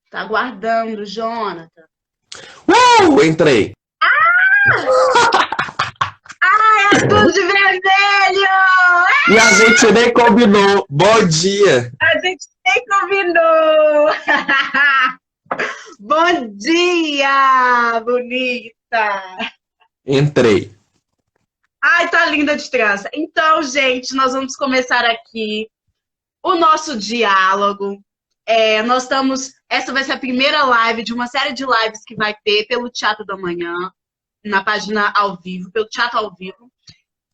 Tá aguardando, Jonathan. Entrei. É tudo de vermelho! E a gente nem combinou. Bom dia. A gente nem combinou! Bom dia, bonita! Entrei. Ai, tá linda de trança. Então, gente, nós vamos começar aqui o nosso diálogo. Essa vai ser a primeira live de uma série de lives que vai ter pelo Teatro da Manhã, na página ao vivo, pelo Teatro ao vivo.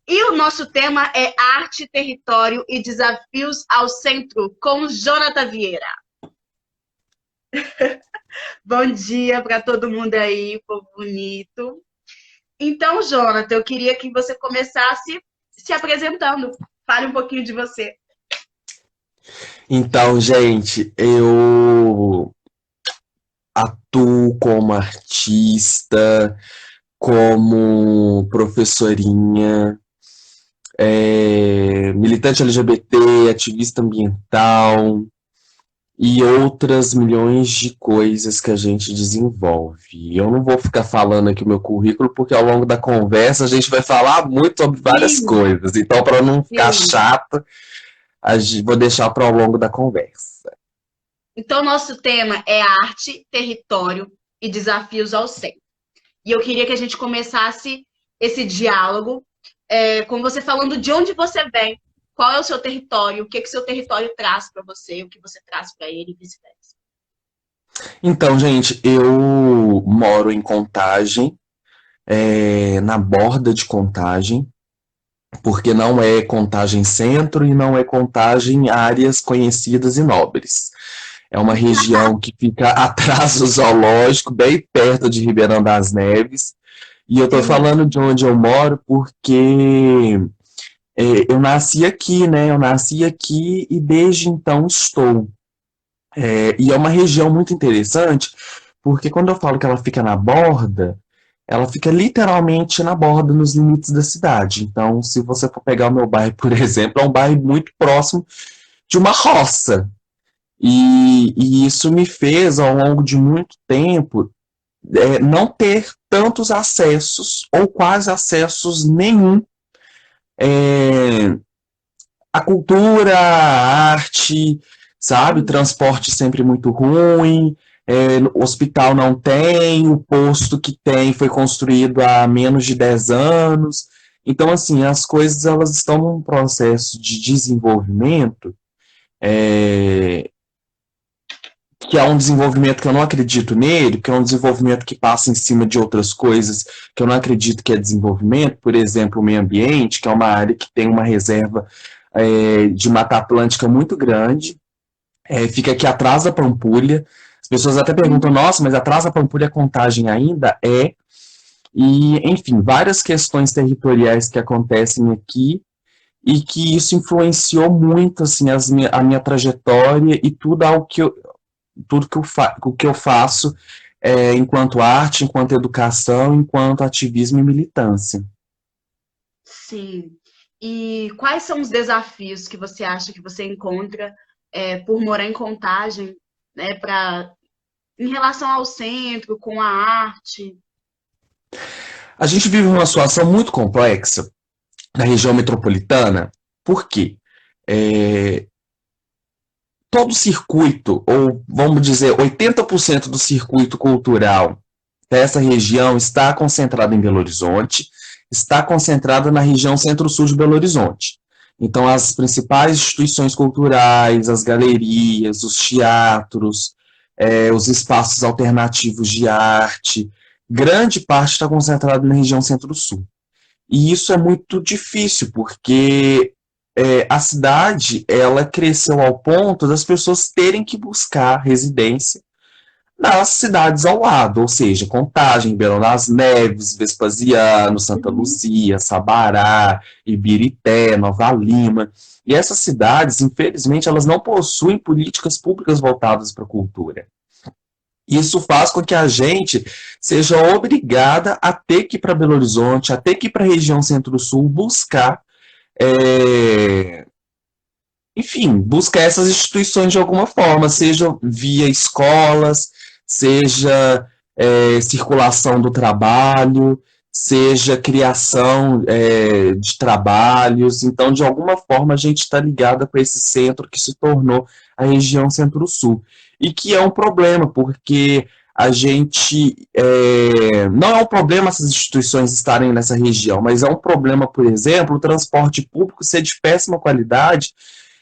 E o nosso tema é Arte, Território e Desafios ao Centro, com Jonathan Vieira. Bom dia para todo mundo aí, povo bonito. Então, Jonathan, eu queria que você começasse se apresentando. Fale um pouquinho de você. Então, gente, eu atuo como artista, como professorinha, militante LGBT, ativista ambiental e outras milhões de coisas que a gente desenvolve. Eu não vou ficar falando aqui o meu currículo, porque ao longo da conversa a gente vai falar muito sobre várias Sim, coisas. Então, para não ficar sim. chato, vou deixar para ao longo da conversa. Então, nosso tema é arte, território e desafios ao centro. E eu queria que a gente começasse esse diálogo com você falando de onde você vem, qual é o seu território, o que seu território traz para você, o que você traz para ele e vice-versa. Então, gente, eu moro em Contagem, na borda de Contagem, porque não é Contagem Centro e não é Contagem áreas conhecidas e nobres. É uma região que fica atrás do zoológico, bem perto de Ribeirão das Neves. E eu tô Sim. falando de onde eu moro porque eu nasci aqui, né? Eu nasci aqui e desde então estou. E é uma região muito interessante, porque quando eu falo que ela fica na borda, ela fica literalmente na borda, nos limites da cidade. Então, se você for pegar o meu bairro, por exemplo, é um bairro muito próximo de uma roça. E isso me fez, ao longo de muito tempo, não ter tantos acessos, ou quase acessos nenhum, é, à cultura, à arte, sabe? Transporte sempre muito ruim, hospital não tem, o posto que tem foi construído há menos de 10 anos. Então, assim, as coisas elas estão num processo de desenvolvimento, é, que é um desenvolvimento que eu não acredito nele, que é um desenvolvimento que passa em cima de outras coisas que eu não acredito que é desenvolvimento, por exemplo, o meio ambiente, que é uma área que tem uma reserva de Mata Atlântica muito grande, fica aqui atrás da Pampulha. As pessoas até perguntam, nossa, mas atrás da Pampulha a Contagem ainda é? E, enfim, várias questões territoriais que acontecem aqui e que isso influenciou muito assim, a minha trajetória e tudo que eu faço enquanto arte, enquanto educação, enquanto ativismo e militância. Sim. E quais são os desafios que você acha que você encontra por morar em Contagem, né, em relação ao centro, com a arte? A gente vive uma situação muito complexa na região metropolitana, porque é, todo o circuito, ou vamos dizer, 80% do circuito cultural dessa região está concentrado em Belo Horizonte, está concentrada na região centro-sul de Belo Horizonte. Então, as principais instituições culturais, as galerias, os teatros, os espaços alternativos de arte, grande parte está concentrada na região centro-sul. E isso é muito difícil, porque a cidade ela cresceu ao ponto das pessoas terem que buscar residência nas cidades ao lado, ou seja, Contagem, Ribeirão das Neves, Vespasiano, Santa Uhum. Luzia, Sabará, Ibirité, Nova Lima. E essas cidades, infelizmente, elas não possuem políticas públicas voltadas para a cultura. Isso faz com que a gente seja obrigada a ter que ir para Belo Horizonte, a ter que ir para a região Centro-Sul buscar é, enfim, buscar essas instituições de alguma forma, seja via escolas, seja circulação do trabalho, seja criação de trabalhos. Então, de alguma forma, a gente está ligada para esse centro que se tornou a região Centro-Sul. E que é um problema, porque a gente. Não é um problema essas instituições estarem nessa região, mas é um problema, por exemplo, o transporte público ser de péssima qualidade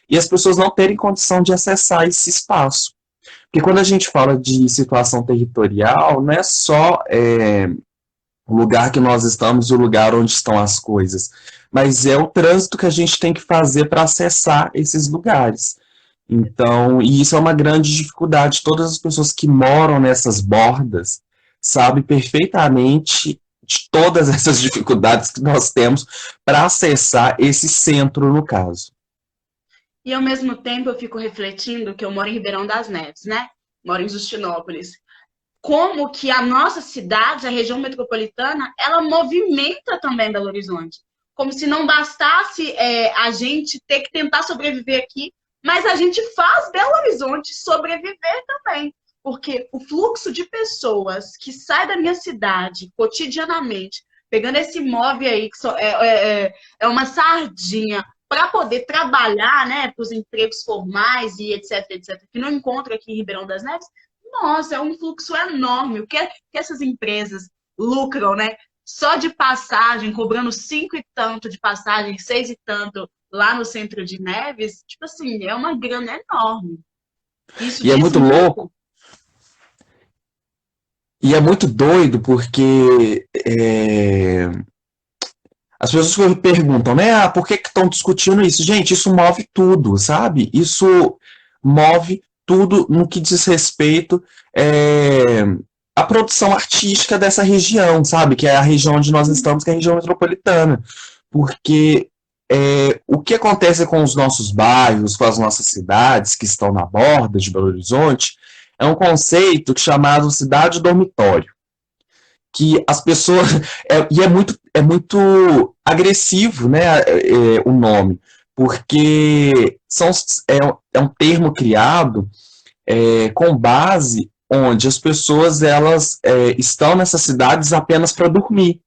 e as pessoas não terem condição de acessar esse espaço. Porque quando a gente fala de situação territorial, não é só o lugar que nós estamos e o lugar onde estão as coisas, mas é o trânsito que a gente tem que fazer para acessar esses lugares. Então, e isso é uma grande dificuldade. Todas as pessoas que moram nessas bordas sabem perfeitamente de todas essas dificuldades que nós temos para acessar esse centro, no caso. E ao mesmo tempo eu fico refletindo que eu moro em Ribeirão das Neves, né? Moro em Justinópolis. Como que a nossa cidade, a região metropolitana, ela movimenta também Belo Horizonte. Como se não bastasse a gente ter que tentar sobreviver aqui, mas a gente faz Belo Horizonte sobreviver também. Porque o fluxo de pessoas que sai da minha cidade cotidianamente, pegando esse móvel aí, que é uma sardinha, para poder trabalhar, né, para os empregos formais e etc, etc, que não encontro aqui em Ribeirão das Neves, nossa, é um fluxo enorme. O que essas empresas lucram, né? Só de passagem, cobrando 5 e tanto de passagem, 6 e tanto lá no centro de Neves, tipo assim, é uma grana enorme. Isso E é diz muito muito. louco, e é muito doido, porque as pessoas perguntam, né? Ah, por que estão discutindo isso? Gente, isso move tudo, sabe? Isso move tudo no que diz respeito à produção artística dessa região, sabe? Que é a região onde nós estamos, que é a região metropolitana. Porque o que acontece com os nossos bairros, com as nossas cidades que estão na borda de Belo Horizonte, é um conceito chamado cidade dormitório, que as pessoas. E é muito agressivo, né, o nome, porque é um termo criado com base onde as pessoas elas estão nessas cidades apenas para dormir,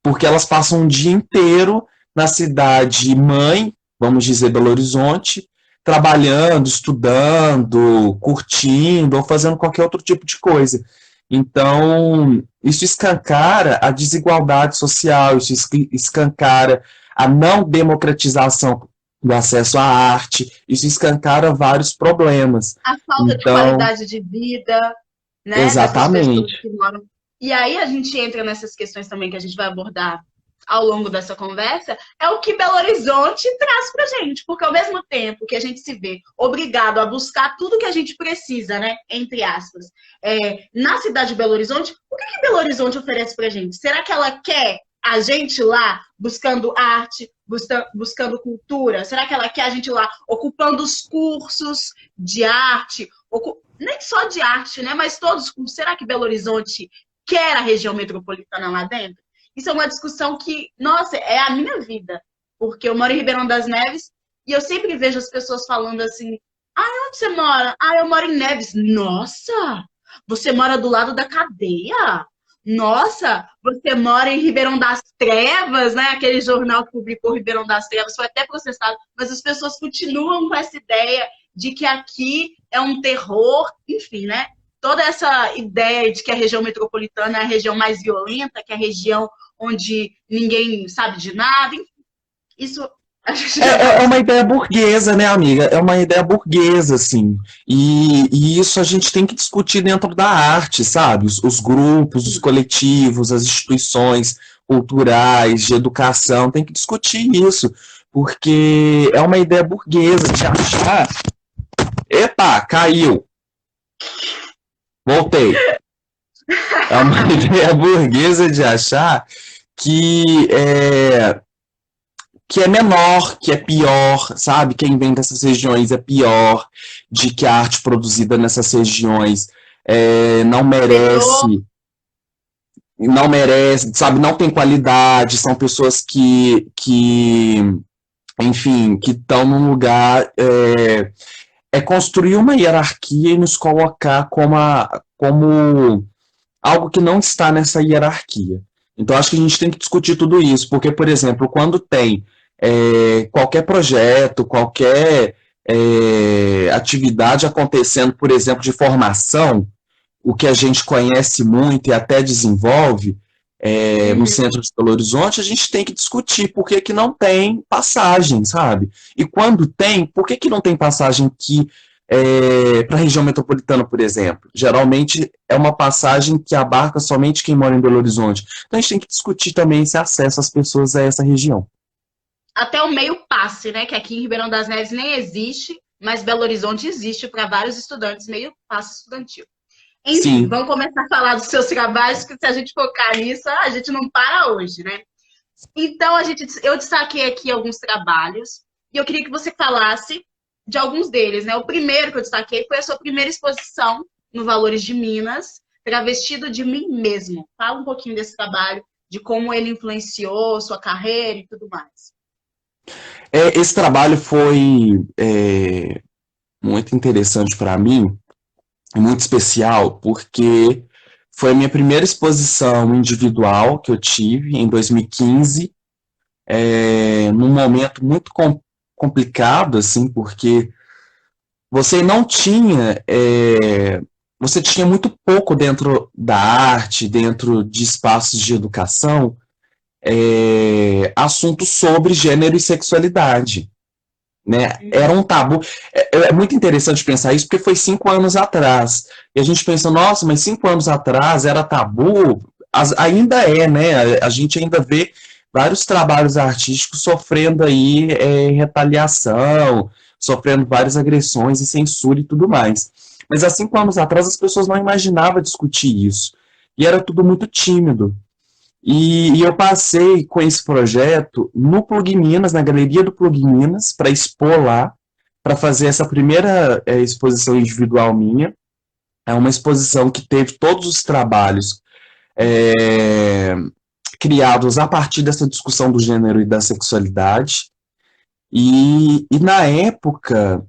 porque elas passam um dia inteiro na cidade mãe, vamos dizer Belo Horizonte, trabalhando, estudando, curtindo ou fazendo qualquer outro tipo de coisa. Então, isso escancara a desigualdade social, isso escancara a não democratização do acesso à arte, isso escancara vários problemas. A falta de Então, qualidade de vida, né, dessas pessoas exatamente. que moram. E aí a gente entra nessas questões também que a gente vai abordar ao longo dessa conversa, é o que Belo Horizonte traz pra gente, porque ao mesmo tempo que a gente se vê obrigado a buscar tudo que a gente precisa, né, entre aspas, na cidade de Belo Horizonte, o que Belo Horizonte oferece pra gente? Será que ela quer a gente lá buscando arte, buscando cultura? Será que ela quer a gente lá ocupando os cursos de arte, nem só de arte, né, mas todos os cursos? Será que Belo Horizonte quer a região metropolitana lá dentro? Isso é uma discussão que, nossa, é a minha vida. Porque eu moro em Ribeirão das Neves e eu sempre vejo as pessoas falando assim: ah, onde você mora? Ah, eu moro em Neves. Nossa, você mora do lado da cadeia? Nossa, você mora em Ribeirão das Trevas, né? Aquele jornal que publicou Ribeirão das Trevas foi até processado, mas as pessoas continuam com essa ideia de que aqui é um terror, enfim, né? Toda essa ideia de que a região metropolitana é a região mais violenta, que é a região onde ninguém sabe de nada. Isso a gente já vai. É uma ideia burguesa, né, amiga? É uma ideia burguesa, assim. E isso a gente tem que discutir dentro da arte, sabe? Os grupos, os coletivos, as instituições culturais, de educação, tem que discutir isso. Porque é uma ideia burguesa de achar. Epa, caiu. Voltei. É uma ideia burguesa de achar que que é menor, que é pior, sabe? Quem vem dessas regiões é pior, de que a arte produzida nessas regiões não merece, não merece, sabe? Não tem qualidade, são pessoas que enfim, que estão num lugar, é construir uma hierarquia e nos colocar como algo que não está nessa hierarquia. Então, acho que a gente tem que discutir tudo isso, porque, por exemplo, quando tem qualquer projeto, qualquer atividade acontecendo, por exemplo, de formação, o que a gente conhece muito e até desenvolve no centro de Belo Horizonte, a gente tem que discutir por que, que não tem passagem, sabe? E quando tem, por que, que não tem passagem que para a região metropolitana, por exemplo? Geralmente é uma passagem que abarca somente quem mora em Belo Horizonte. Então a gente tem que discutir também esse acesso às pessoas a essa região. Até o meio passe, né? Que aqui em Ribeirão das Neves nem existe, mas Belo Horizonte existe para vários estudantes, meio passe estudantil. Enfim, Sim. vamos começar a falar dos seus trabalhos, que se a gente focar nisso, a gente não para hoje, né? Então, eu destaquei aqui alguns trabalhos e eu queria que você falasse de alguns deles, né? O primeiro que eu destaquei foi a sua primeira exposição no Valores de Minas, Travestido de Mim Mesmo. Fala um pouquinho desse trabalho, de como ele influenciou sua carreira e tudo mais. Esse trabalho foi muito interessante para mim, muito especial, porque foi a minha primeira exposição individual que eu tive em 2015, num momento muito complicado, assim, porque você não tinha, você tinha muito pouco dentro da arte, dentro de espaços de educação, assuntos sobre gênero e sexualidade, né? Era um tabu. É muito interessante pensar isso, porque foi 5 anos atrás. E a gente pensa, nossa, mas 5 anos atrás era tabu? Ainda é, né? A gente ainda vê vários trabalhos artísticos sofrendo aí retaliação, sofrendo várias agressões e censura e tudo mais. Mas há 5 anos atrás as pessoas não imaginavam discutir isso. E era tudo muito tímido. E eu passei com esse projeto no Plug Minas, na galeria do Plug Minas, para expor lá, para fazer essa primeira exposição individual minha. É uma exposição que teve todos os trabalhos criados a partir dessa discussão do gênero e da sexualidade. E na época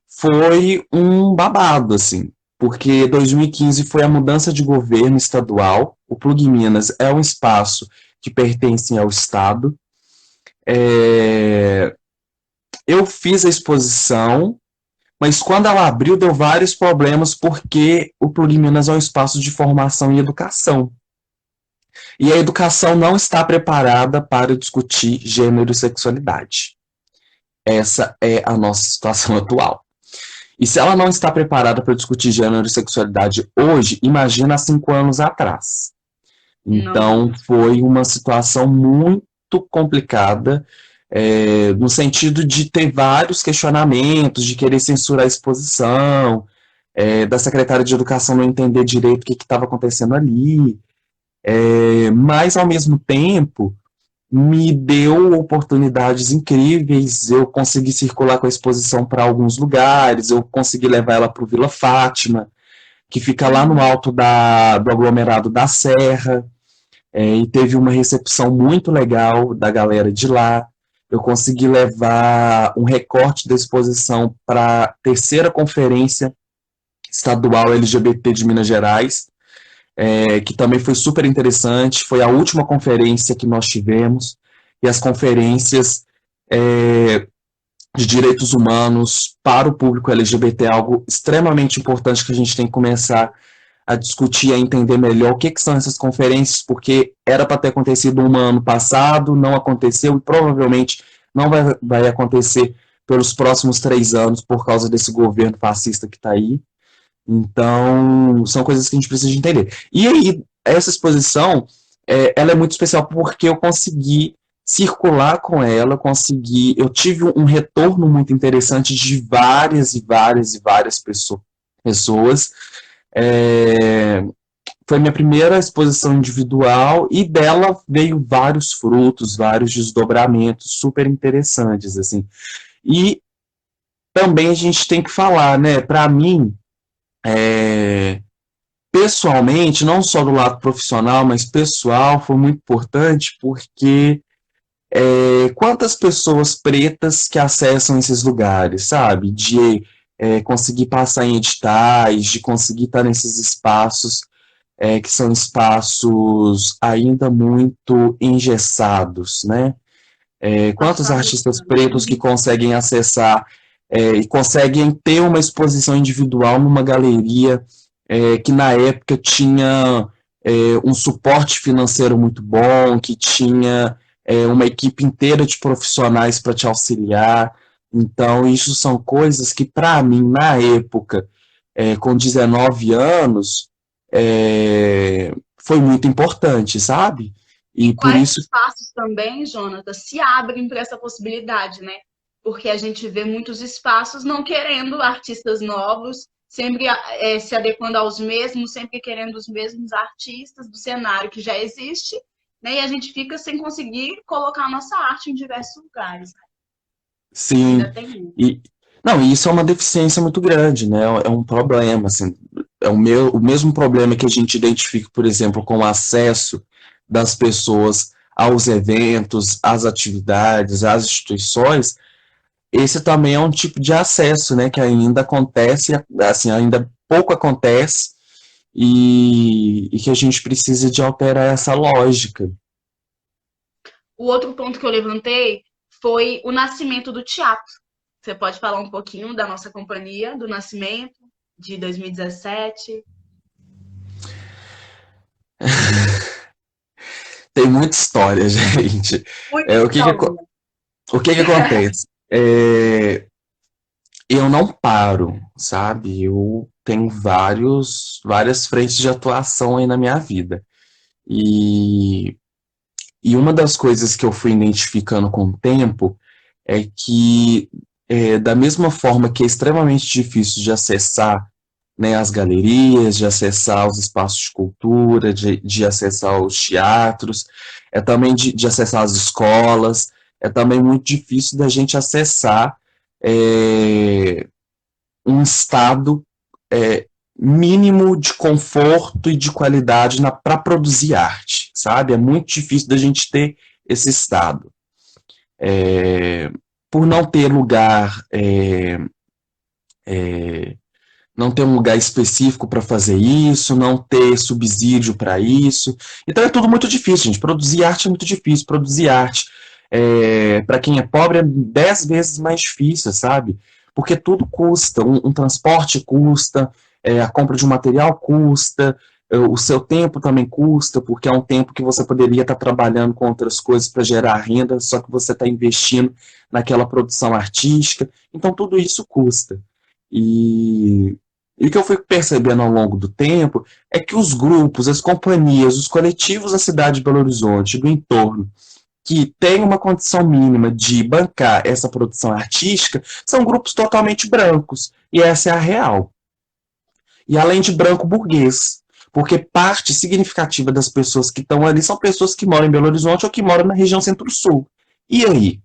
foi um babado, assim, porque 2015 foi a mudança de governo estadual. O Plug Minas é um espaço que pertence ao Estado. Eu fiz a exposição, mas quando ela abriu deu vários problemas, porque o Plug Minas é um espaço de formação e educação. E a educação não está preparada para discutir gênero e sexualidade. Essa é a nossa situação atual. E se ela não está preparada para discutir gênero e sexualidade hoje, imagina há 5 anos atrás. Então, foi uma situação muito complicada, no sentido de ter vários questionamentos, de querer censurar a exposição, da secretária de Educação não entender direito o que estava acontecendo ali. Mas, ao mesmo tempo, me deu oportunidades incríveis. Eu consegui circular com a exposição para alguns lugares, eu consegui levar ela para o Vila Fátima, que fica lá no alto do aglomerado da Serra, e teve uma recepção muito legal da galera de lá. Eu consegui levar um recorte da exposição para a terceira conferência estadual LGBT de Minas Gerais, que também foi super interessante. Foi a última conferência que nós tivemos, e as conferências de direitos humanos para o público LGBT é algo extremamente importante que a gente tem que começar a discutir, a entender melhor o que são essas conferências, porque era para ter acontecido um ano passado, não aconteceu e provavelmente não vai acontecer pelos próximos 3 anos por causa desse governo fascista que está aí. Então, são coisas que a gente precisa de entender. E aí, essa exposição, ela é muito especial porque eu consegui circular com ela, eu tive um retorno muito interessante de várias e várias e várias pessoas. Foi minha primeira exposição individual e dela veio vários frutos, vários desdobramentos super interessantes, assim. E também a gente tem que falar, né, para mim, pessoalmente, não só do lado profissional, mas pessoal, foi muito importante porque Quantas pessoas pretas que acessam esses lugares, sabe? De conseguir passar em editais, de conseguir estar nesses espaços que são espaços ainda muito engessados, né? Quantos Passado. artistas pretos que conseguem acessar e conseguem ter uma exposição individual numa galeria que na época tinha um suporte financeiro muito bom, que tinha uma equipe inteira de profissionais para te auxiliar. Então, isso são coisas que, para mim, na época, com 19 anos, foi muito importante, sabe? E E por quais isso, espaços também, Jonatas, se abrem para essa possibilidade, né? Porque a gente vê muitos espaços não querendo artistas novos, sempre se adequando aos mesmos, sempre querendo os mesmos artistas do cenário que já existe, né? E a gente fica sem conseguir colocar a nossa arte em diversos lugares. sim, Ainda tem isso. e não, isso é uma deficiência muito grande, né? É um problema, assim, o mesmo problema que a gente identifica, por exemplo, com o acesso das pessoas aos eventos, às atividades, às instituições. Esse também é um tipo de acesso, né, que ainda acontece, assim, ainda pouco acontece, e que a gente precisa de alterar essa lógica. O outro ponto que eu levantei foi o nascimento do teatro. Você pode falar um pouquinho da nossa companhia, do nascimento de 2017? Tem muita história, gente. Muita É, história. o que que acontece? Eu não paro, sabe? Eu tenho várias frentes de atuação aí na minha vida. E, e uma das coisas que eu fui identificando com o tempo é que, da mesma forma que é extremamente difícil de acessar, né, as galerias, de acessar os espaços de cultura, de acessar os teatros, é também de acessar as escolas, é também muito difícil da gente acessar é, um estado é, mínimo de conforto e de qualidade para produzir arte, sabe? É muito difícil da gente ter esse estado. É, por não ter lugar, não ter um lugar específico para fazer isso, não ter subsídio para isso. Então é tudo muito difícil, gente. Produzir arte é muito difícil. Produzir arte, para quem é pobre, é 10 vezes mais difícil, sabe? Porque tudo custa. Um transporte custa, a compra de um material custa, o seu tempo também custa, porque é um tempo que você poderia estar trabalhando com outras coisas para gerar renda, só que você está investindo naquela produção artística. Então tudo isso custa. E, e o que eu fui percebendo ao longo do tempo é que os grupos, as companhias, os coletivos da cidade de Belo Horizonte, do entorno, que têm uma condição mínima de bancar essa produção artística, são grupos totalmente brancos. E essa é a real. E além de branco burguês. Porque parte significativa das pessoas que estão ali são pessoas que moram em Belo Horizonte ou que moram na região centro-sul. E aí?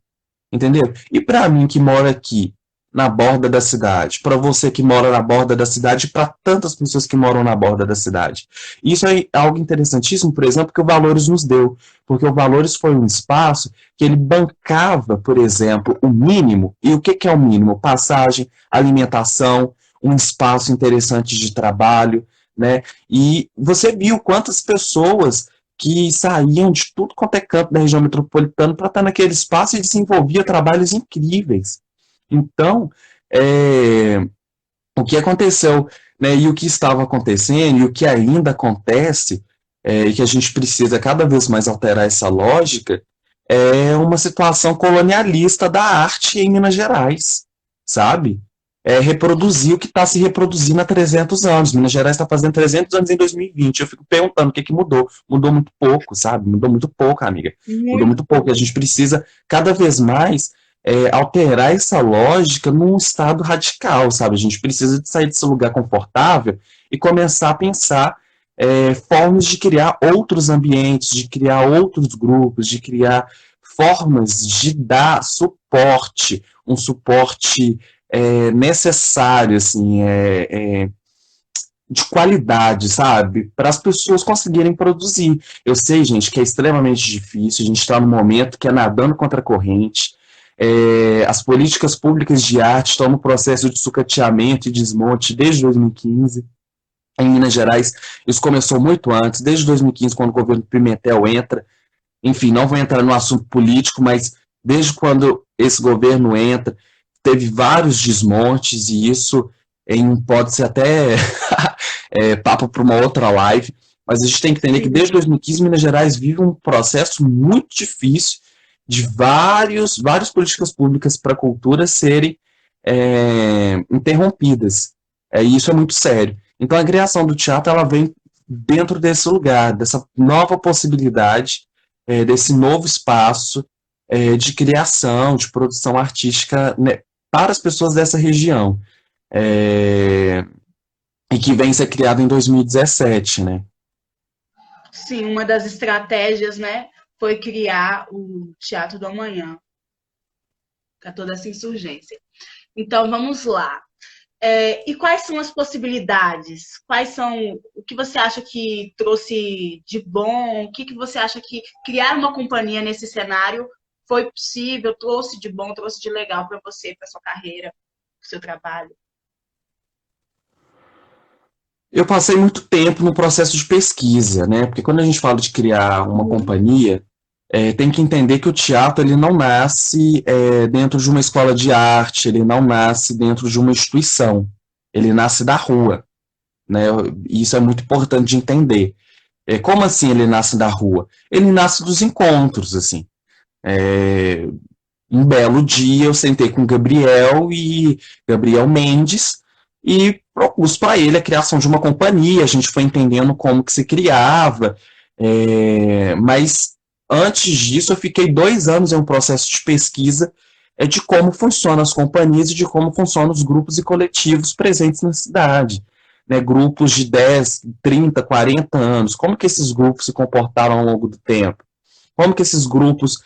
Entendeu? E para mim que mora aqui na borda da cidade, para você que mora na borda da cidade, para tantas pessoas que moram na borda da cidade. Isso é algo interessantíssimo, por exemplo, que o Valores nos deu, porque o Valores foi um espaço que ele bancava, por exemplo, o mínimo. E o que que é o mínimo? Passagem, alimentação, um espaço interessante de trabalho, né? E você viu quantas pessoas que saíam de tudo quanto é canto da região metropolitana para estar naquele espaço e desenvolvia trabalhos incríveis. Então, é, o que aconteceu, né, e o que estava acontecendo, e o que ainda acontece, e que a gente precisa cada vez mais alterar essa lógica, é uma situação colonialista da arte em Minas Gerais, sabe? É reproduzir o que está se reproduzindo há 300 anos. Minas Gerais está fazendo 300 anos em 2020. Eu fico perguntando o que, que mudou. Mudou muito pouco, sabe? Mudou muito pouco, amiga. Mudou Muito muito pouco. E a pouco. gente precisa cada vez mais alterar essa lógica num estado radical, sabe? A gente precisa de sair desse lugar confortável e começar a pensar formas de criar outros ambientes, de criar outros grupos, de criar formas de dar suporte, um suporte necessário, assim, de qualidade, sabe? Para as pessoas conseguirem produzir. Eu sei, gente, que é extremamente difícil, a gente está num momento que é nadando contra a corrente. As políticas públicas de arte estão no processo de sucateamento e desmonte desde 2015. Em Minas Gerais, isso começou muito antes, desde 2015, quando o governo Pimentel entra. Enfim, não vou entrar no assunto político, mas desde quando esse governo entra, teve vários desmontes, e isso pode ser até papo para uma outra live, mas a gente tem que entender que desde 2015 Minas Gerais vive um processo muito difícil de várias políticas públicas para a cultura serem interrompidas. E isso é muito sério. Então a criação do teatro ela vem dentro desse lugar, dessa nova possibilidade, desse novo espaço de criação, de produção artística, né, para as pessoas dessa região. E que vem ser criado em 2017, né? Sim, uma das estratégias, né, foi criar o Teatro do Amanhã, para toda essa insurgência. Então, vamos lá. E quais são as possibilidades? Quais são o que você acha que trouxe de bom? O que você acha que criar uma companhia nesse cenário foi possível, trouxe de bom, trouxe de legal para você, para sua carreira, para o seu trabalho? Eu passei muito tempo no processo de pesquisa, né? Porque quando a gente fala de criar uma companhia, tem que entender que o teatro ele não nasce dentro de uma escola de arte, ele não nasce dentro de uma instituição, ele nasce da rua, né? E isso é muito importante de entender. Como assim ele nasce da rua? Ele nasce dos encontros, assim. Um belo dia eu sentei com Gabriel Mendes e propus para ele a criação de uma companhia. A gente foi entendendo como que se criava, mas antes disso eu fiquei 2 anos em um processo de pesquisa de como funcionam as companhias e de como funcionam os grupos e coletivos presentes na cidade. Né, grupos de 10, 30, 40 anos, como que esses grupos se comportaram ao longo do tempo? Como que esses grupos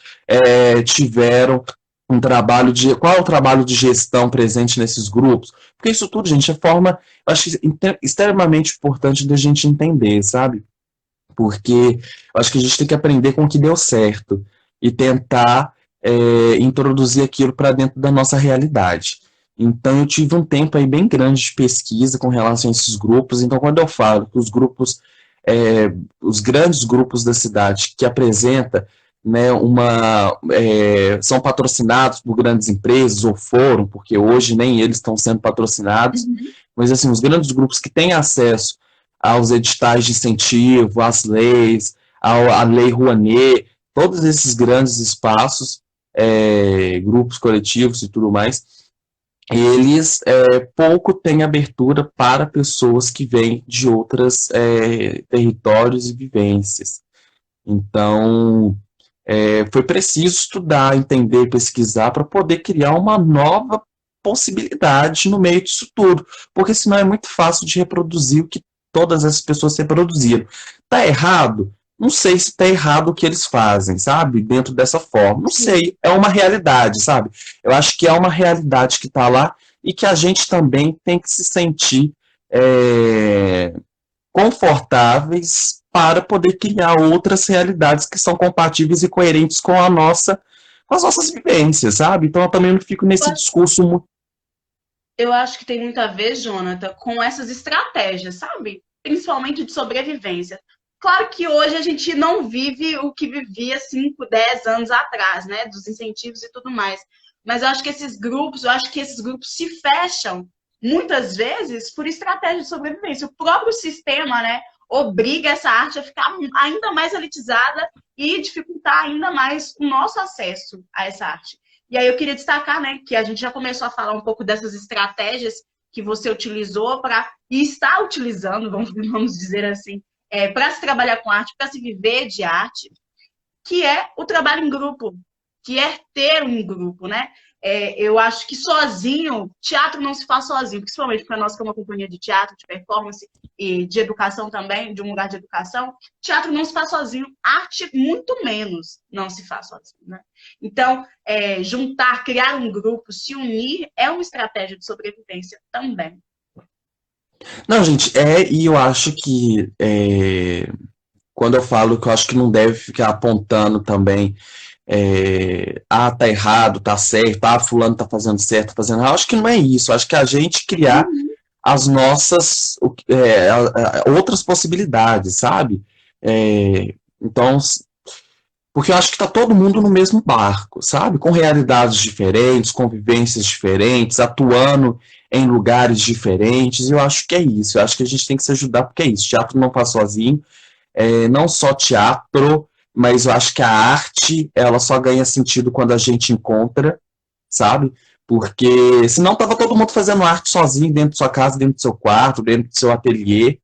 tiveram um trabalho de. Qual é o trabalho de gestão presente nesses grupos? Porque isso tudo, gente, é forma, eu acho que extremamente importante da gente entender, sabe? Porque eu acho que a gente tem que aprender com o que deu certo e tentar introduzir aquilo para dentro da nossa realidade. Então, eu tive um tempo aí bem grande de pesquisa com relação a esses grupos. Então, quando eu falo que os grupos, os grandes grupos da cidade que apresenta, né, são patrocinados por grandes empresas, ou foram, porque hoje nem eles estão sendo patrocinados, mas assim, os grandes grupos que têm acesso aos editais de incentivo, às leis, à Lei Rouanet, todos esses grandes espaços, grupos coletivos e tudo mais, eles pouco têm abertura para pessoas que vêm de outros territórios e vivências. Então, foi preciso estudar, entender, pesquisar para poder criar uma nova possibilidade no meio disso tudo, porque senão é muito fácil de reproduzir o que todas essas pessoas reproduziram. Tá errado? Não sei se tá errado o que eles fazem, sabe? Dentro dessa forma. Não sei, é uma realidade, sabe? Eu acho que é uma realidade que tá lá e que a gente também tem que se sentir confortáveis para poder criar outras realidades que são compatíveis e coerentes com as nossas vivências, sabe? Então eu também não fico nesse discurso muito. Eu acho que tem muito a ver, Jonathan, com essas estratégias, sabe? Principalmente de sobrevivência. Claro que hoje a gente não vive o que vivia 5, 10 anos atrás, né? Dos incentivos e tudo mais. Mas eu acho que esses grupos se fecham muitas vezes por estratégia de sobrevivência. O próprio sistema, né, obriga essa arte a ficar ainda mais elitizada e dificultar ainda mais o nosso acesso a essa arte. E aí eu queria destacar, né, que a gente já começou a falar um pouco dessas estratégias que você utilizou e está utilizando, vamos dizer assim, para se trabalhar com arte, para se viver de arte, que é o trabalho em grupo, que é ter um grupo, né? Eu acho que sozinho, teatro não se faz sozinho, principalmente para nós que é uma companhia de teatro, de performance e de educação também, de um lugar de educação, teatro não se faz sozinho, arte muito menos não se faz sozinho, né? Então, juntar, criar um grupo, se unir, é uma estratégia de sobrevivência também. Não, gente, e eu acho que quando eu falo que eu acho que não deve ficar apontando também, tá errado, tá certo, fulano tá fazendo certo, tá fazendo errado, eu acho que não é isso, eu acho que a gente criar Uhum. as nossas outras possibilidades, sabe? Então, porque eu acho que está todo mundo no mesmo barco, sabe? Com realidades diferentes, convivências diferentes, atuando em lugares diferentes. E eu acho que é isso. Eu acho que a gente tem que se ajudar, porque é isso. Teatro não faz sozinho. Não só teatro, mas eu acho que a arte, ela só ganha sentido quando a gente encontra, sabe? Porque senão tava todo mundo fazendo arte sozinho, dentro de sua casa, dentro do seu quarto, dentro do seu ateliê.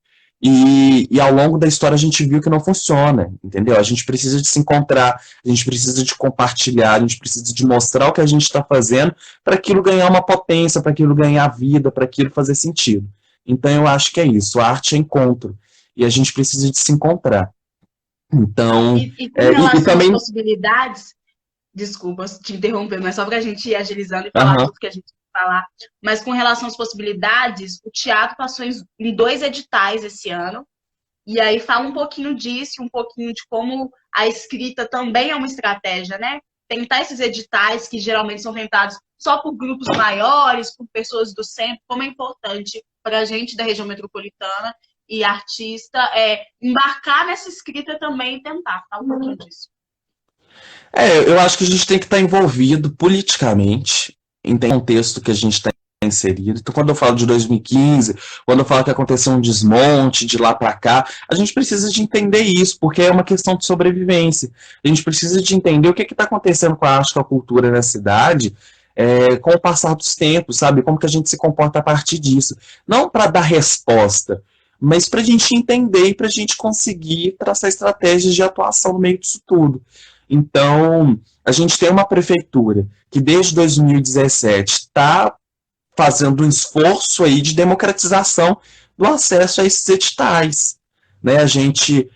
E ao longo da história a gente viu que não funciona, entendeu? A gente precisa de se encontrar, a gente precisa de compartilhar, a gente precisa de mostrar o que a gente está fazendo para aquilo ganhar uma potência, para aquilo ganhar vida, para aquilo fazer sentido. Então eu acho que é isso, a arte é encontro. E a gente precisa de se encontrar. Então, E com e relação às também. possibilidades, desculpa te interromper, mas só para a gente ir agilizando e falar Aham. tudo que a gente vai falar. Mas com relação às possibilidades, o teatro passou em 2 editais esse ano. E aí fala um pouquinho disso, um pouquinho de como a escrita também é uma estratégia, né? Tentar esses editais que geralmente são tentados só por grupos maiores, por pessoas do centro, como é importante para a gente da região metropolitana e artista embarcar nessa escrita também e tentar. Fala um pouquinho disso. Eu acho que a gente tem que estar envolvido politicamente em contexto que a gente está inserido. Então, quando eu falo de 2015, quando eu falo que aconteceu um desmonte de lá para cá, a gente precisa de entender isso, porque é uma questão de sobrevivência. A gente precisa de entender o que está acontecendo com a arte, com a cultura na cidade, com o passar dos tempos, sabe? Como que a gente se comporta a partir disso. Não para dar resposta, mas para a gente entender e para a gente conseguir traçar estratégias de atuação no meio disso tudo. Então, a gente tem uma prefeitura que desde 2017 está fazendo um esforço aí de democratização do acesso a esses editais. Né? A gente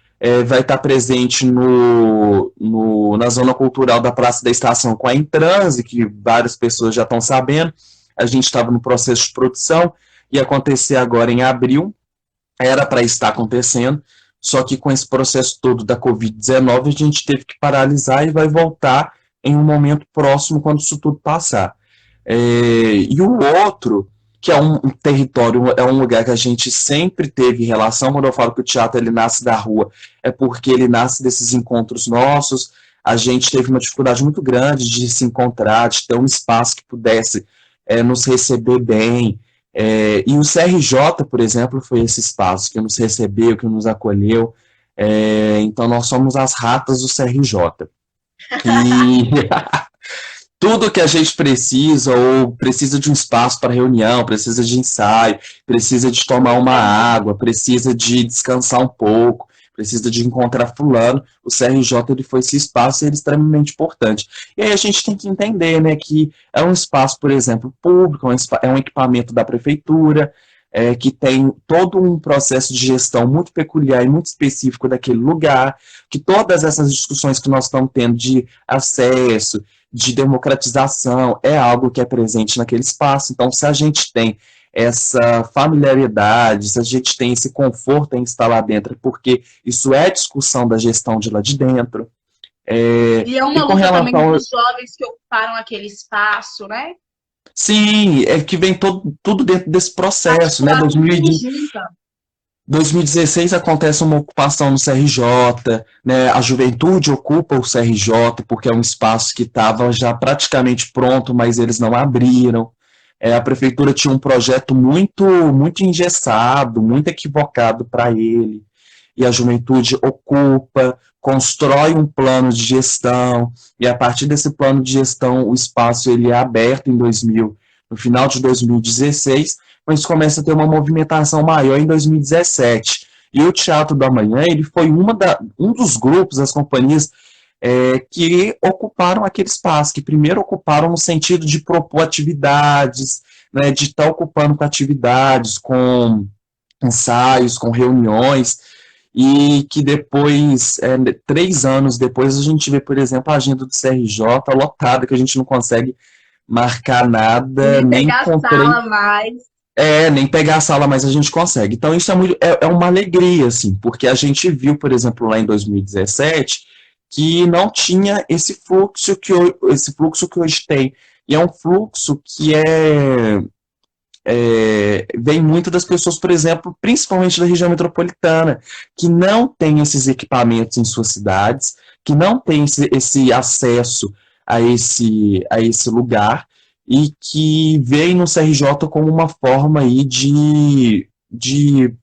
vai estar presente na zona cultural da Praça da Estação com a Intranse, que várias pessoas já estão sabendo. A gente estava no processo de produção, ia acontecer agora em abril, era para estar acontecendo, só que com esse processo todo da Covid-19 a gente teve que paralisar e vai voltar em um momento próximo quando isso tudo passar. E o outro, que é um território, é um lugar que a gente sempre teve relação, quando eu falo que o teatro ele nasce da rua, é porque ele nasce desses encontros nossos, a gente teve uma dificuldade muito grande de se encontrar, de ter um espaço que pudesse nos receber bem, e o CRJ, por exemplo, foi esse espaço que nos recebeu, que nos acolheu. Então, nós somos as ratas do CRJ. E tudo que a gente precisa, ou precisa de um espaço para reunião, precisa de ensaio, precisa de tomar uma água, precisa de descansar um pouco, precisa de encontrar fulano, o CRJ ele foi esse espaço e ele é extremamente importante. E aí a gente tem que entender, né, que é um espaço, por exemplo, público, é um equipamento da prefeitura, que tem todo um processo de gestão muito peculiar e muito específico daquele lugar, que todas essas discussões que nós estamos tendo de acesso, de democratização, é algo que é presente naquele espaço. Então, se a gente tem essa familiaridade, se a gente tem esse conforto em estar lá dentro, porque isso é discussão da gestão de lá de dentro. E é E uma com luta também relação. dos jovens que ocuparam aquele espaço, né? Sim, é que vem tudo dentro desse processo, né? Articular tudo em junta. 2016 acontece uma ocupação no CRJ, né? A juventude ocupa o CRJ porque é um espaço que estava já praticamente pronto, mas eles não abriram. A prefeitura tinha um projeto muito engessado, muito equivocado para ele, e a juventude ocupa, constrói um plano de gestão, e a partir desse plano de gestão o espaço ele é aberto no final de 2016, mas começa a ter uma movimentação maior em 2017. E o Teatro da Manhã ele foi um dos grupos, as companhias que ocuparam aquele espaço, que primeiro ocuparam no sentido de propor atividades, né, de estar ocupando com atividades, com ensaios, com reuniões, e que depois, 3 anos depois, a gente vê, por exemplo, a agenda do CRJ lotada, que a gente não consegue marcar nada, Nem nem pegar a encontrei. sala mais. Nem pegar a sala, mas a gente consegue. Então, isso é uma alegria, assim, porque a gente viu, por exemplo, lá em 2017, que não tinha esse fluxo que hoje tem. E é um fluxo que vem muito das pessoas, por exemplo, principalmente da região metropolitana, que não tem esses equipamentos em suas cidades, que não tem esse acesso a esse lugar, e que veem no CRJ como uma forma aí de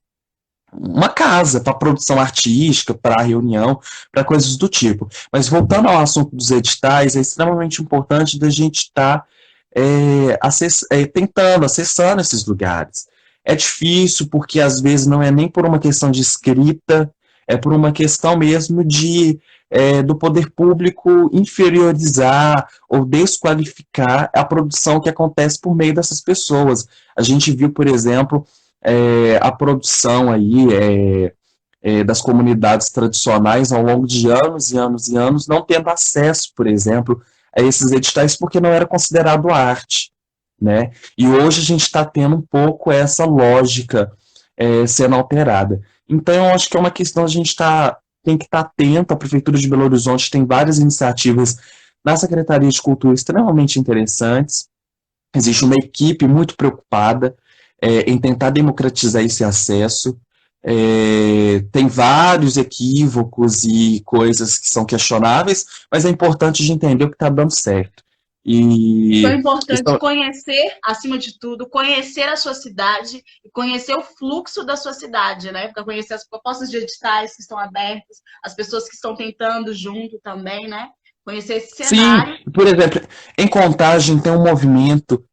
uma casa para produção artística, para reunião, para coisas do tipo. Mas voltando ao assunto dos editais, é extremamente importante da gente estar acessando esses lugares. É difícil porque às vezes não é nem por uma questão de escrita, é por uma questão mesmo do poder público inferiorizar ou desqualificar a produção que acontece por meio dessas pessoas. A gente viu, por exemplo, a produção aí das comunidades tradicionais ao longo de anos e anos e anos, não tendo acesso, por exemplo, a esses editais porque não era considerado arte, né? E hoje a gente está tendo um pouco essa lógica sendo alterada. Então, eu acho que é uma questão, tem que estar atento. A Prefeitura de Belo Horizonte tem várias iniciativas na Secretaria de Cultura extremamente interessantes. Existe uma equipe muito preocupada em tentar democratizar esse acesso. Tem vários equívocos e coisas que são questionáveis, mas é importante de entender o que está dando certo. Então é importante conhecer, acima de tudo, conhecer a sua cidade e conhecer o fluxo da sua cidade, né? Para conhecer as propostas de editais que estão abertas, as pessoas que estão tentando junto também, né? Conhecer esse cenário. Sim, por exemplo, em Contagem tem um movimento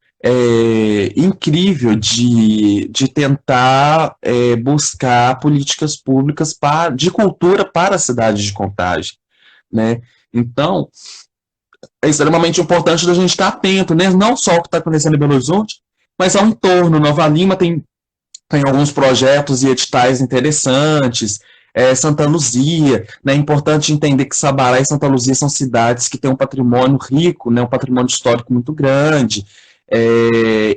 incrível de tentar buscar políticas públicas de cultura para a cidade de Contagem, né? Então, é extremamente importante da gente estar atento, né? Não só o que está acontecendo em Belo Horizonte, mas ao entorno. Nova Lima tem alguns projetos e editais interessantes, Santa Luzia, né? É importante entender que Sabará e Santa Luzia são cidades que têm um patrimônio rico, né? Um patrimônio histórico muito grande.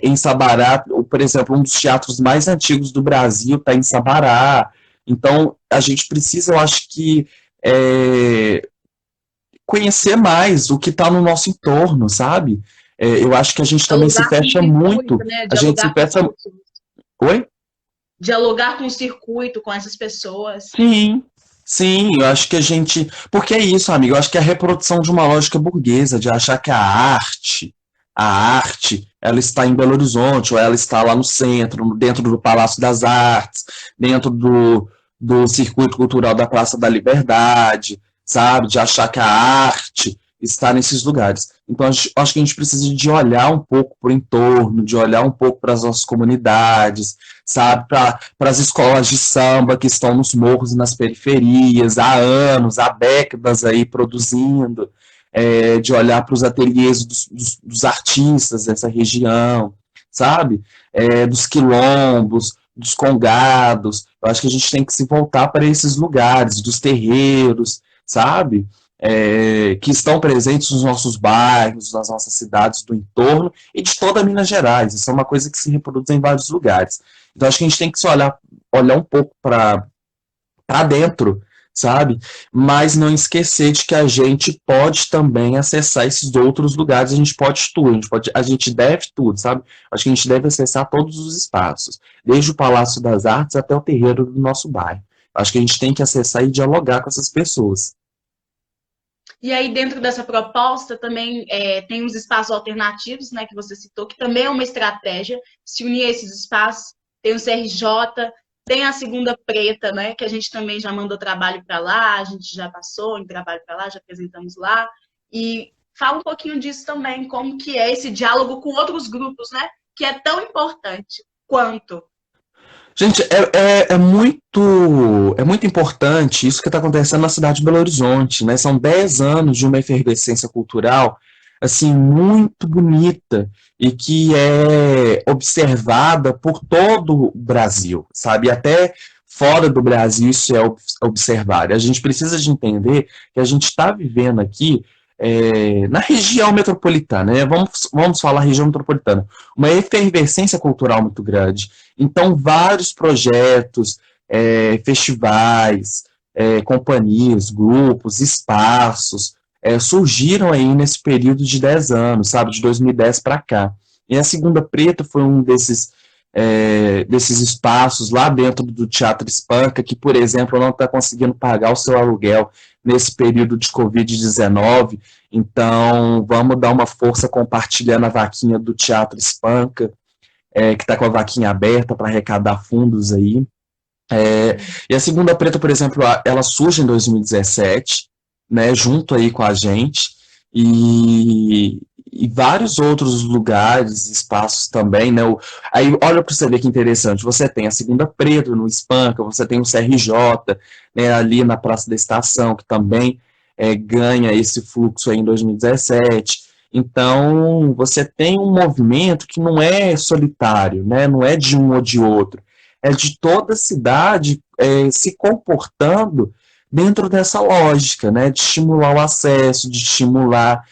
Em Sabará, por exemplo, um dos teatros mais antigos do Brasil está em Sabará. Então, a gente precisa, eu acho que, conhecer mais o que está no nosso entorno, sabe? Eu acho que a gente também se fecha muito. Né? A gente se fecha. Oi? Dialogar com o circuito, com essas pessoas. Sim, eu acho que a gente. Porque é isso, amigo. Eu acho que é a reprodução de uma lógica burguesa, de achar que a arte, ela está em Belo Horizonte, ou ela está lá no centro, dentro do Palácio das Artes, dentro do circuito cultural da Praça da Liberdade, sabe? De achar que a arte está nesses lugares. Então, acho que a gente precisa de olhar um pouco para o entorno, de olhar um pouco para as nossas comunidades, sabe? Para as escolas de samba que estão nos morros e nas periferias, há anos, há décadas aí produzindo, de olhar para os ateliês dos artistas dessa região, sabe? Dos quilombos, dos congados. Eu acho que a gente tem que se voltar para esses lugares, dos terreiros, sabe? Que estão presentes nos nossos bairros, nas nossas cidades do entorno e de toda Minas Gerais. Isso é uma coisa que se reproduz em vários lugares. Então, acho que a gente tem que se olhar um pouco para dentro, sabe? Mas não esquecer de que a gente pode também acessar esses outros lugares. A gente pode tudo, a gente deve tudo, sabe? Acho que a gente deve acessar todos os espaços, desde o Palácio das Artes até o terreiro do nosso bairro. Acho que a gente tem que acessar e dialogar com essas pessoas. E aí, dentro dessa proposta, também tem os espaços alternativos, né, que você citou, que também é uma estratégia, se unir a esses espaços. Tem o CRJ, tem a Segunda Preta, né, que a gente também já mandou trabalho para lá, a gente já passou em trabalho para lá, já apresentamos lá. E fala um pouquinho disso também, como que é esse diálogo com outros grupos, né, que é tão importante quanto. Gente, é muito importante isso que está acontecendo na cidade de Belo Horizonte, né? São 10 anos de uma efervescência cultural, assim, muito bonita e que é observada por todo o Brasil, sabe? Até fora do Brasil isso é observado. A gente precisa de entender que a gente está vivendo aqui na região metropolitana, né? Vamos falar região metropolitana, uma efervescência cultural muito grande. Então, vários projetos, festivais, companhias, grupos, espaços, surgiram aí nesse período de 10 anos, sabe, de 2010 para cá. E a Segunda Preta foi um desses espaços lá dentro do Teatro Espanca, que, por exemplo, não está conseguindo pagar o seu aluguel nesse período de Covid-19, então vamos dar uma força compartilhando a vaquinha do Teatro Espanca, que está com a vaquinha aberta para arrecadar fundos aí. E a Segunda Preta, por exemplo, ela surge em 2017, né, junto aí com a gente, e vários outros lugares, espaços também, né? Aí olha para você ver que interessante, você tem a Segunda Preta no Espanca, você tem o CRJ, né, ali na Praça da Estação, que também ganha esse fluxo aí em 2017. Então, você tem um movimento que não é solitário, né? Não é de um ou de outro, é de toda a cidade se comportando dentro dessa lógica, né, de estimular o acesso, de estimular,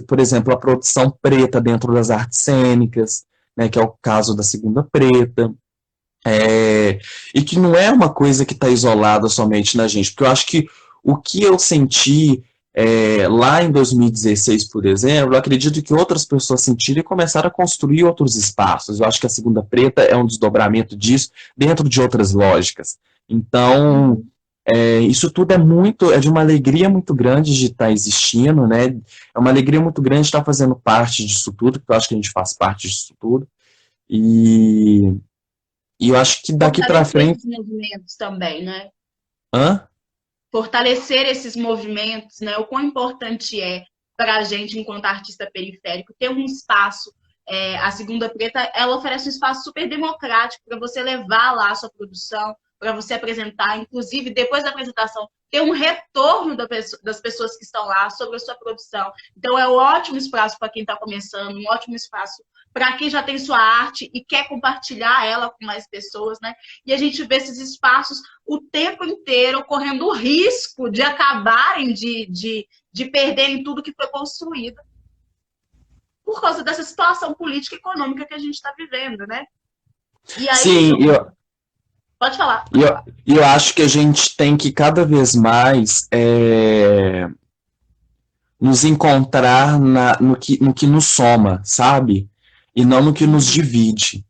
por exemplo, a produção preta dentro das artes cênicas, né, que é o caso da Segunda Preta, e que não é uma coisa que está isolada somente na gente, porque eu acho que o que eu senti lá em 2016, por exemplo, eu acredito que outras pessoas sentiram e começaram a construir outros espaços. Eu acho que a Segunda Preta é um desdobramento disso dentro de outras lógicas. Então, isso tudo é de uma alegria muito grande de estar existindo, né? É uma alegria muito grande de estar fazendo parte disso tudo, porque eu acho que a gente faz parte disso tudo. E eu acho que daqui para frente... esses movimentos também, né? Hã? Fortalecer esses movimentos, né? O quão importante é para a gente, enquanto artista periférico, ter um espaço. A Segunda Preta, ela oferece um espaço super democrático para você levar lá a sua produção, para você apresentar, inclusive, depois da apresentação, ter um retorno das pessoas que estão lá sobre a sua produção. Então, é um ótimo espaço para quem está começando, um ótimo espaço para quem já tem sua arte e quer compartilhar ela com mais pessoas, né? E a gente vê esses espaços o tempo inteiro correndo o risco de acabarem, de perderem tudo que foi construído por causa dessa situação política e econômica que a gente está vivendo, né? E aí, Sim, pode falar. eu acho que a gente tem que cada vez mais nos encontrar no que nos soma, sabe? E não no que nos divide.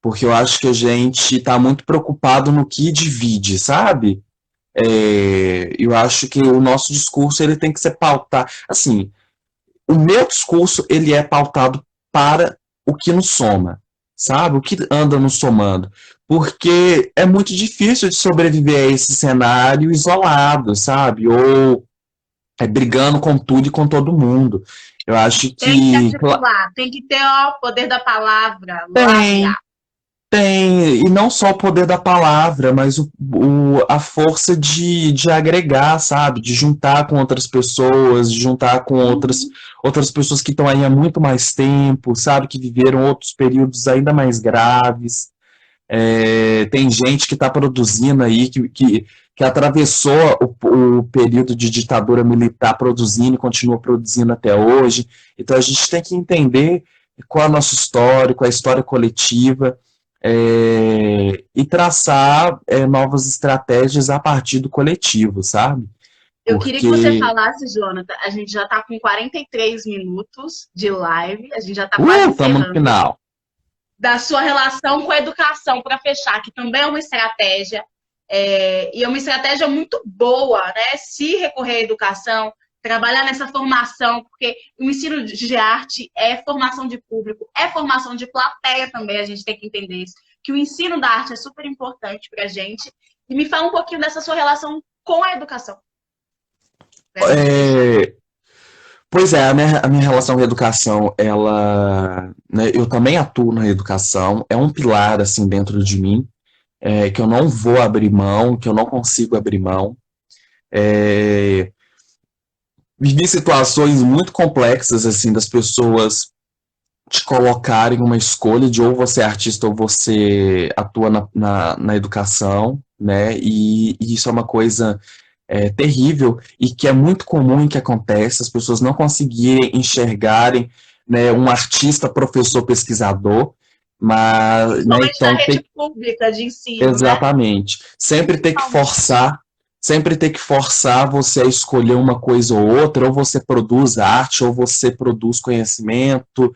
Porque eu acho que a gente está muito preocupado no que divide, sabe? Eu acho que o nosso discurso ele tem que ser pautado. Assim, o meu discurso ele é pautado para o que nos soma, sabe? O que anda nos somando. Porque é muito difícil de sobreviver a esse cenário isolado, sabe? Ou brigando com tudo e com todo mundo. Eu acho tem que ter o poder da palavra. Tem, e não só o poder da palavra, mas a força de agregar, sabe? De juntar com outras pessoas, de juntar com outras pessoas que estão aí há muito mais tempo, sabe? Que viveram outros períodos ainda mais graves. Tem gente que está produzindo aí, que atravessou o período de ditadura militar produzindo e continua produzindo até hoje. Então a gente tem que entender qual é a nossa história, qual é a história coletiva, e traçar novas estratégias a partir do coletivo, sabe? Eu queria que você falasse, Jonathan, a gente já está com 43 minutos de live, a gente já está quase estamos no final. Da sua relação com a educação, para fechar, que também é uma estratégia, e é uma estratégia muito boa, né? Se recorrer à educação, trabalhar nessa formação, porque o ensino de arte é formação de público, é formação de plateia também, a gente tem que entender isso, que o ensino da arte é super importante para a gente. E me fala um pouquinho dessa sua relação com a educação. Pois é, a minha relação com a educação, né, eu também atuo na educação, é um pilar, assim, dentro de mim, que eu não vou abrir mão, que eu não consigo abrir mão. Vivi situações muito complexas, assim, das pessoas te colocarem uma escolha de ou você é artista ou você atua na educação, né, e isso é uma coisa terrível e que é muito comum que aconteça, as pessoas não conseguirem enxergarem, né, um artista, professor, pesquisador, mas, né, Principalmente na então rede pública de ensino, né? exatamente. Principalmente. Sempre ter que forçar você a escolher uma coisa ou outra, ou você produz arte, ou você produz conhecimento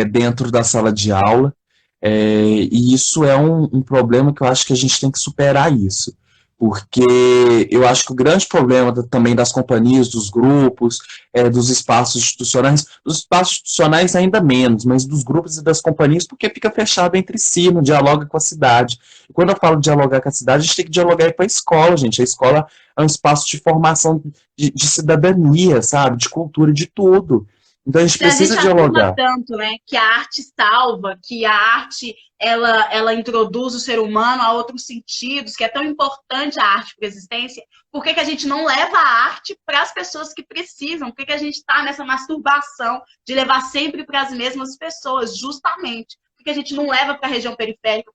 dentro da sala de aula. E isso é um problema que eu acho que a gente tem que superar isso. Porque eu acho que o grande problema também das companhias, dos grupos, dos espaços institucionais ainda menos, mas dos grupos e das companhias, porque fica fechado entre si, não dialoga com a cidade. E quando eu falo dialogar com a cidade, a gente tem que dialogar com a escola, gente. A escola é um espaço de formação de cidadania, sabe? De cultura, de tudo. Então a gente Se a precisa gente afirma dialogar. tanto, né, que a arte salva, que a arte ela introduz o ser humano a outros sentidos, que é tão importante a arte para a existência, por que a gente não leva a arte para as pessoas que precisam? Por que a gente está nessa masturbação de levar sempre para as mesmas pessoas, justamente? Por que a gente não leva para a região periférica?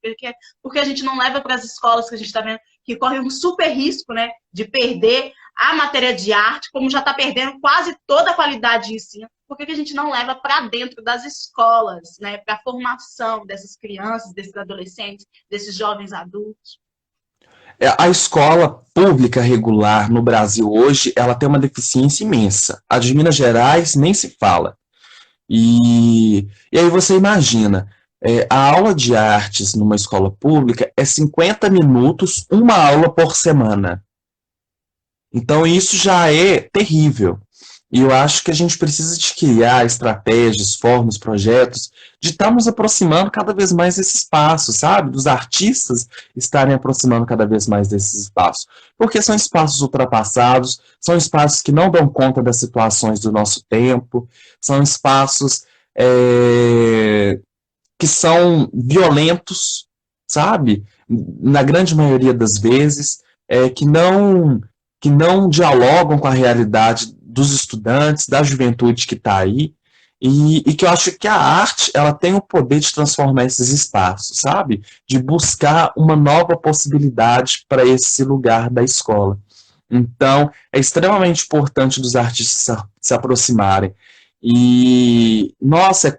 Porque a gente não leva para as escolas que a gente está vendo que correm um super risco, né, de perder a matéria de arte, como já está perdendo quase toda a qualidade de ensino? Por que a gente não leva para dentro das escolas, né, para a formação dessas crianças, desses adolescentes, desses jovens adultos? A escola pública regular no Brasil hoje, ela tem uma deficiência imensa. A de Minas Gerais nem se fala. E aí você imagina, a aula de artes numa escola pública é 50 minutos, uma aula por semana. Então isso já é terrível. E eu acho que a gente precisa de criar estratégias, formas, projetos, de estar nos aproximando cada vez mais desse espaço, sabe? Dos artistas estarem aproximando cada vez mais desses espaços. Porque são espaços ultrapassados, são espaços que não dão conta das situações do nosso tempo, são espaços que são violentos, sabe? Na grande maioria das vezes, que não dialogam com a realidade dos estudantes, da juventude que está aí, e que eu acho que a arte ela tem o poder de transformar esses espaços, sabe? De buscar uma nova possibilidade para esse lugar da escola. Então, é extremamente importante dos artistas se aproximarem. E, nossa,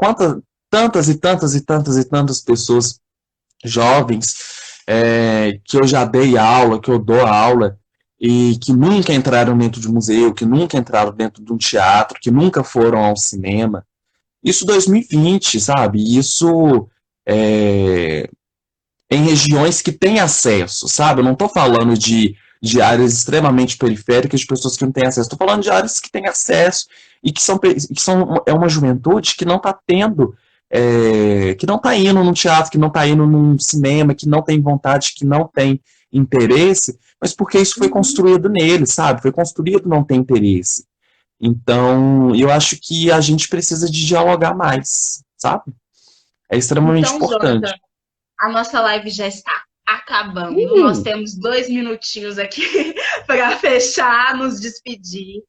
tantas e tantas e tantas e tantas pessoas jovens que eu já dei aula, que eu dou aula, e que nunca entraram dentro de um museu, que nunca entraram dentro de um teatro, que nunca foram ao cinema. Isso 2020, sabe? Isso é, em regiões que têm acesso, sabe? Eu não estou falando de áreas extremamente periféricas, de pessoas que não têm acesso. Estou falando de áreas que têm acesso e é uma juventude que não está tendo, que não está indo num teatro, que não está indo num cinema, que não tem vontade, que não tem interesse, mas porque isso foi construído nele, sabe? Foi construído não ter interesse. Então, eu acho que a gente precisa de dialogar mais, sabe? É extremamente Então, Jonathan, importante. a nossa live já está acabando. Nós temos 2 minutinhos aqui para fechar, nos despedir.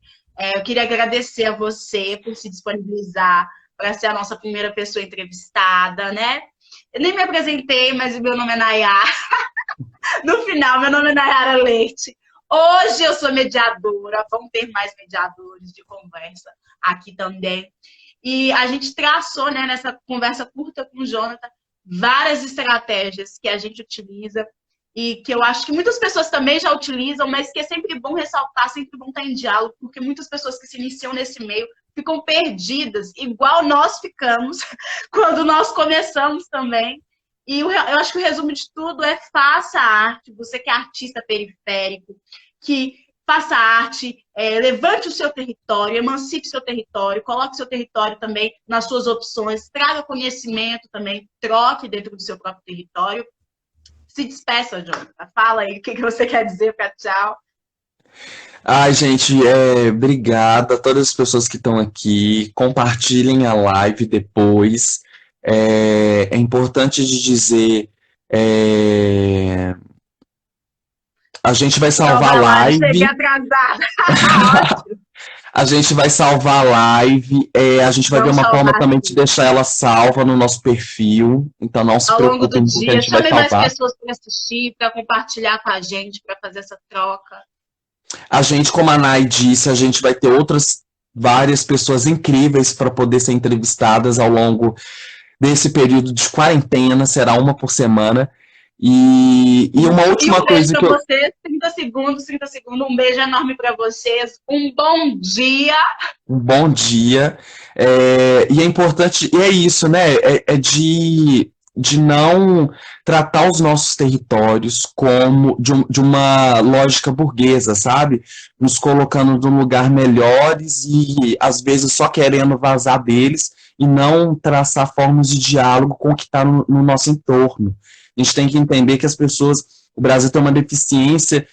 Eu queria agradecer a você por se disponibilizar para ser a nossa primeira pessoa entrevistada, né? Eu nem me apresentei, mas o meu nome é Nayara. No final, meu nome é Nayara Leite. Hoje eu sou mediadora, vamos ter mais mediadores de conversa aqui também. E a gente traçou, né, nessa conversa curta com o Jonathan, várias estratégias que a gente utiliza e que eu acho que muitas pessoas também já utilizam, mas que é sempre bom ressaltar, sempre bom estar em diálogo, porque muitas pessoas que se iniciam nesse meio ficam perdidas, igual nós ficamos quando nós começamos também. E eu acho que o resumo de tudo é faça arte, você que é artista periférico, que faça arte, levante o seu território, emancipe o seu território, coloque o seu território também nas suas opções, traga conhecimento também, troque dentro do seu próprio território. Se despeça, Jonathan. Fala aí o que você quer dizer para tchau. Ai, gente, obrigada a todas as pessoas que estão aqui. Compartilhem a live depois. É importante de dizer, a gente vai Não, salvar a vai lá, cheguei live. atrasada. A gente vai salvar a live. A gente vai ver Vamos uma forma salvar também de sim. deixar ela salva no nosso perfil. Então não se Ao longo do preocupem, porque a dia. gente vai Chame mais salvar. pessoas para assistir, para compartilhar com a gente, para fazer essa troca. A gente, como a Nay disse, a gente vai ter outras várias pessoas incríveis para poder ser entrevistadas ao longo desse período de quarentena, será uma por semana. E uma E última um beijo coisa para que eu. vocês, 30 segundos, 30 segundos. Um beijo enorme para vocês. Um bom dia. Um bom dia. E é importante, e é isso, né? De não tratar os nossos territórios como de uma lógica burguesa, sabe? Nos colocando num lugar melhores e às vezes só querendo vazar deles e não traçar formas de diálogo com o que está no nosso entorno. A gente tem que entender que as pessoas, o Brasil tem uma deficiência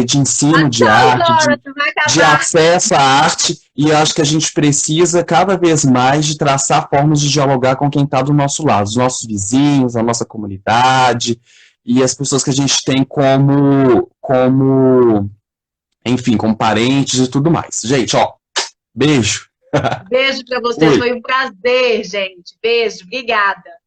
de ensino de Tchau, arte, Dora. Tu vai de acabar. acesso à arte, e eu acho que a gente precisa cada vez mais de traçar formas de dialogar com quem está do nosso lado, os nossos vizinhos, a nossa comunidade, e as pessoas que a gente tem enfim, como parentes e tudo mais. Gente, ó, beijo. Beijo para vocês. Oi. Foi um prazer, gente. Beijo. Obrigada.